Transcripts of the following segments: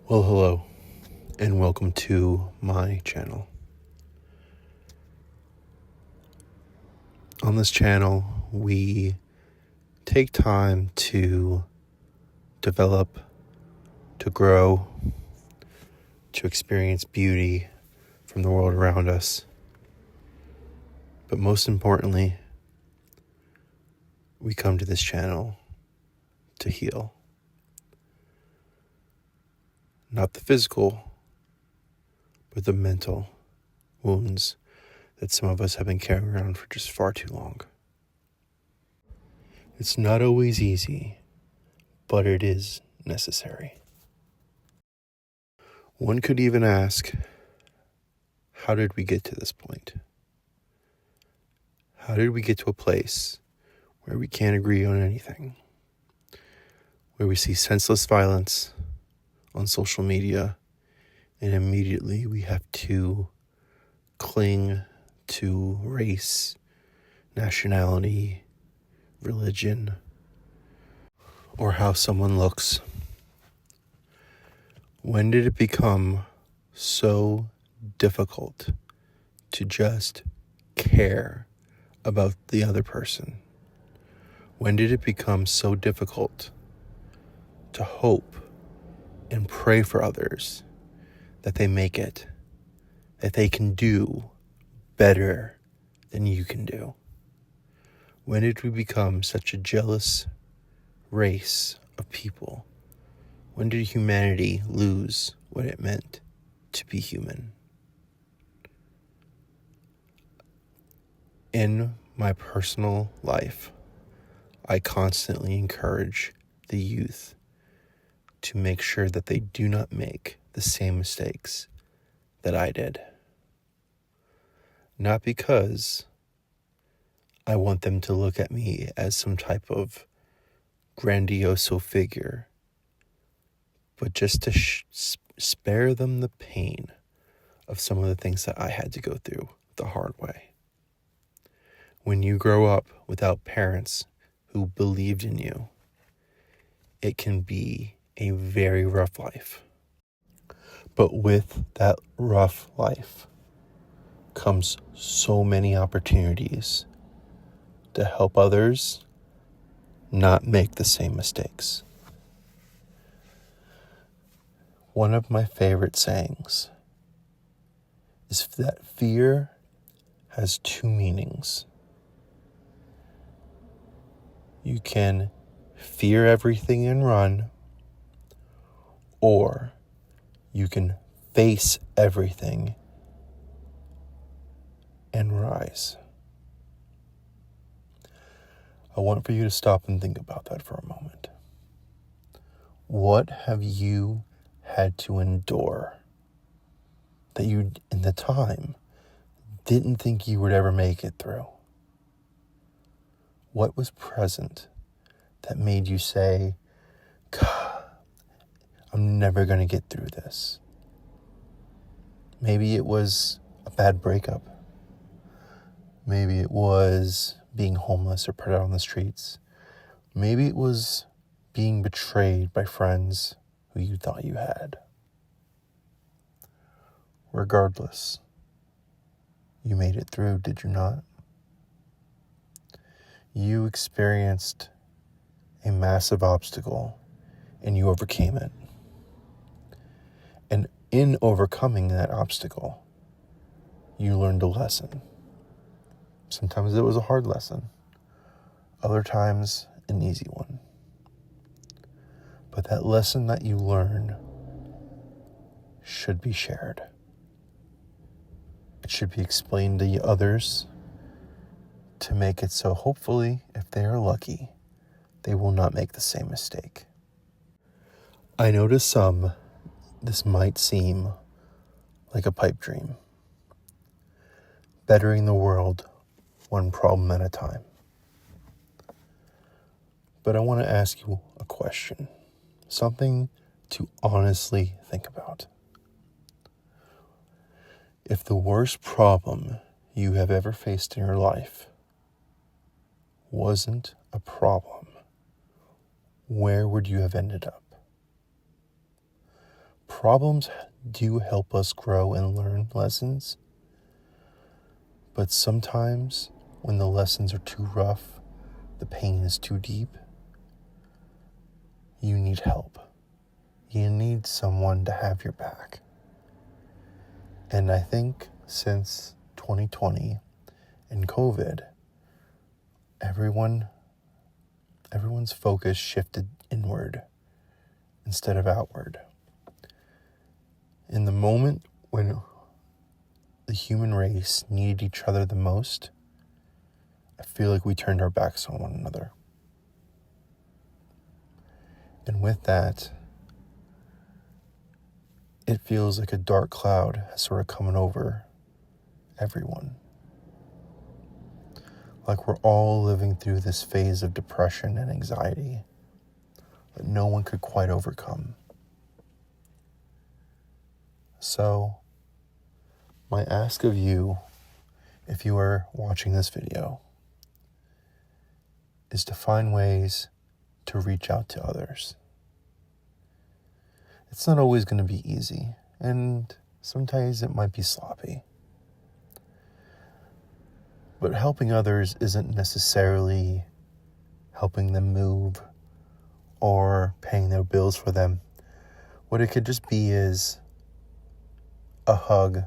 Well, hello, and welcome to my channel. On this channel, we take time to develop, to grow, to experience beauty from the world around us. But most importantly, we come to this channel to heal. Not the physical, but the mental wounds that some of us have been carrying around for just far too long. It's not always easy, but it is necessary. One could even ask, how did we get to this point? How did we get to a place where we can't agree on anything? Where we see senseless violence on social media and immediately we have to cling to race, nationality, religion, or how someone looks. When did it become so difficult to just care about the other person? When did it become so difficult to hope and pray for others that they make it, that they can do better than you can do? When did we become such a jealous race of people? When did humanity lose what it meant to be human? In my personal life, I constantly encourage the youth to make sure that they do not make the same mistakes that I did. Not because I want them to look at me as some type of grandioso figure, but just to spare them the pain of some of the things that I had to go through the hard way. When you grow up without parents who believed in you, it can be a very rough life. But with that rough life comes so many opportunities to help others not make the same mistakes. One of my favorite sayings is that fear has two meanings. You can fear everything and run, or you can face everything and rise. I want for you to stop and think about that for a moment. What have you had to endure that you, in the time, didn't think you would ever make it through? What was present that made you say, God, I'm never going to get through this? Maybe it was a bad breakup. Maybe it was being homeless or put out on the streets. Maybe it was being betrayed by friends who you thought you had. Regardless, you made it through, did you not? You experienced a massive obstacle and you overcame it. And in overcoming that obstacle, you learned a lesson. Sometimes it was a hard lesson. Other times, an easy one. But that lesson that you learn should be shared. It should be explained to others to make it so hopefully, if they are lucky, they will not make the same mistake. I know to some, this might seem like a pipe dream. Bettering the world one problem at a time. But I want to ask you a question. Something to honestly think about. If the worst problem you have ever faced in your life wasn't a problem, where would you have ended up? problems do help us grow and learn lessons. But sometimes when the lessons are too rough, the pain is too deep, you need help. You need someone to have your back. And I think since 2020 and COVID, everyone's focus shifted inward instead of outward. In the moment when the human race needed each other the most, I feel like we turned our backs on one another. And with that, it feels like a dark cloud has sort of coming over everyone. Like we're all living through this phase of depression and anxiety that no one could quite overcome. So, my ask of you, if you are watching this video, is to find ways to reach out to others. It's not always going to be easy, and sometimes it might be sloppy. But helping others isn't necessarily helping them move or paying their bills for them. What it could just be is a hug.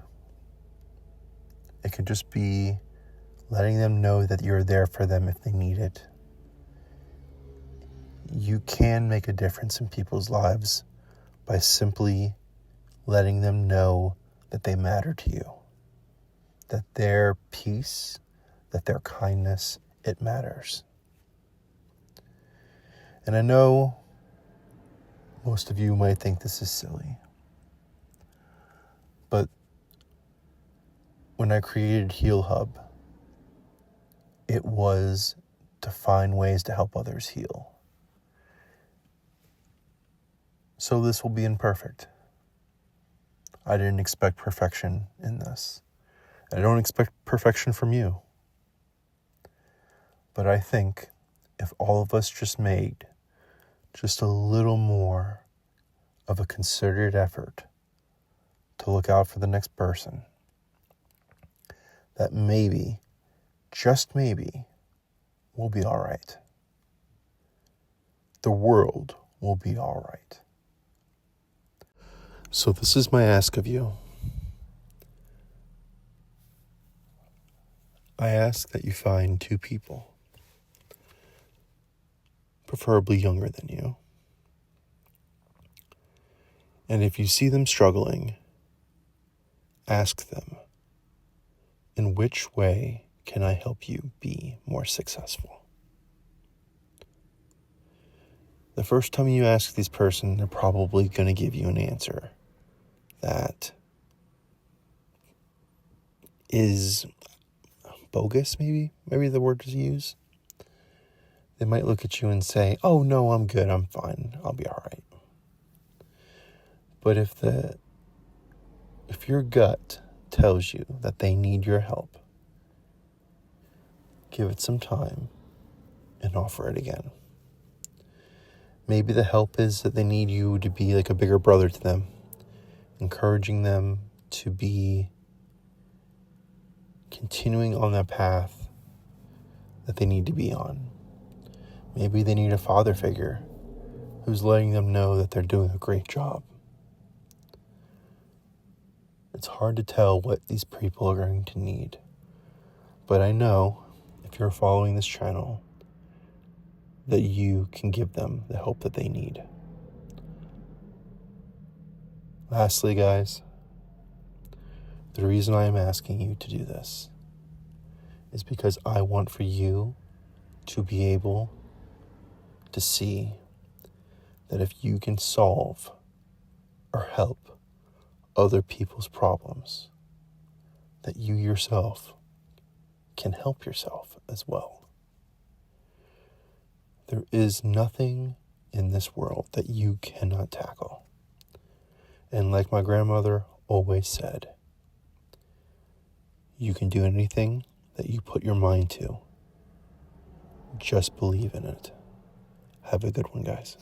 It could just be letting them know that you're there for them if they need it. You can make a difference in people's lives by simply letting them know that they matter to you, that their peace, that their kindness, it matters. And I know most of you might think this is silly, but when I created Heal Hub, it was to find ways to help others heal. So this will be imperfect. I didn't expect perfection in this. I don't expect perfection from you. But I think if all of us just made just a little more of a concerted effort to look out for the next person, that maybe, just maybe, we'll be all right. The world will be all right. So this is my ask of you. I ask that you find 2 people, preferably younger than you. And if you see them struggling, ask them, in which way can I help you be more successful? The first time you ask this person, they're probably going to give you an answer that is bogus, maybe the word to use. They might look at you and say, oh no, I'm good, I'm fine, I'll be all right. But if your gut tells you that they need your help, give it some time and offer it again. Maybe the help is that they need you to be like a bigger brother to them, encouraging them to be continuing on that path that they need to be on. Maybe they need a father figure who's letting them know that they're doing a great job. It's hard to tell what these people are going to need. But I know if you're following this channel that you can give them the help that they need. Lastly, guys, the reason I am asking you to do this is because I want for you to be able to see that if you can solve or help other people's problems, that you yourself can help yourself as well. There is nothing in this world that you cannot tackle. And like my grandmother always said, you can do anything that you put your mind to. Just believe in it. Have a good one, guys.